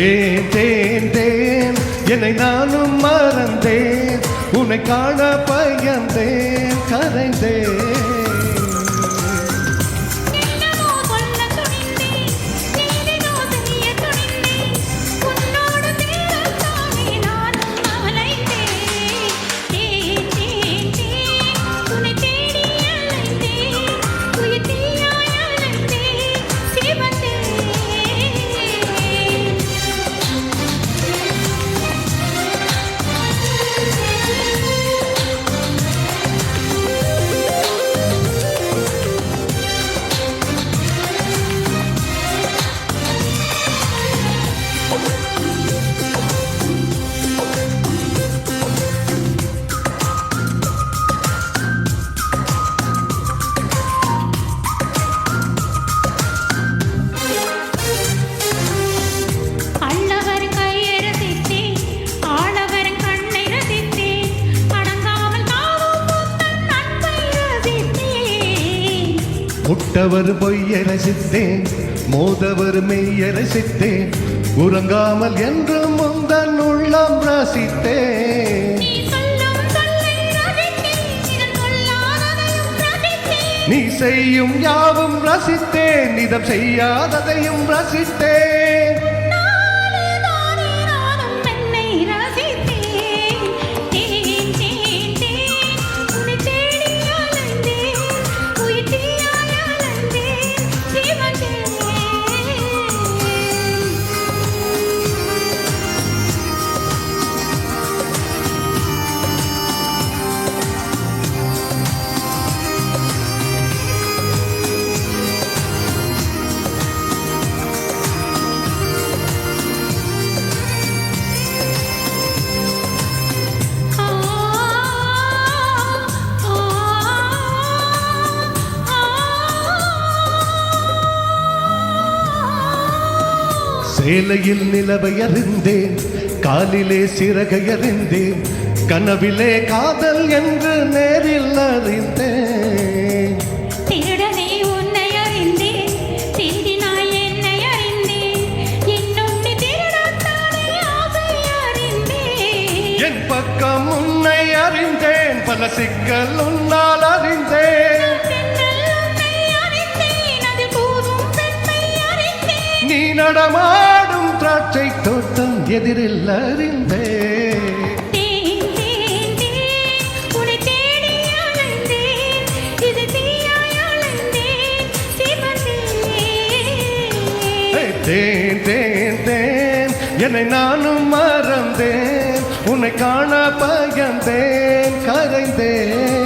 தேன் தேன் தேன் என்னை நானும் மறந்தேன், உன்னை காண பயந்தேன், கரைந்தேன். முட்டவர் பொய்யை ரசித்தேன், மோதவர் மெய்யை ரசித்தேன், உறங்காமல் என்று முந்தன் உள்ளம் ரசித்தேன். நீ செய்யும் யாவும் ரசித்தேன், இதம் செய்யாததையும் ரசித்தேன். சேலையில் நிலவை அறிந்தேன், காலிலே சிறகை அறிந்தேன், கனவிலே காதல் என்று நேரில் அறிந்தேன். திருடனே உன்னை அறிந்தேன், திருடினாய் என்னை அறிந்தேன், என்னும் திருடத்தானே ஆசை அறிந்தேன். என் பக்கம் உன்னை அறிந்தேன், பல சிக்கல் உன்னால் அறிந்தேன். நீ நடமாடும் திராட்சை தோட்டம் எதிரில் அறிந்தே. தேன் தேன் தேன் என்னை நானும் மறந்தேன், உன்னை காண பயந்தேன், கரைந்தேன்.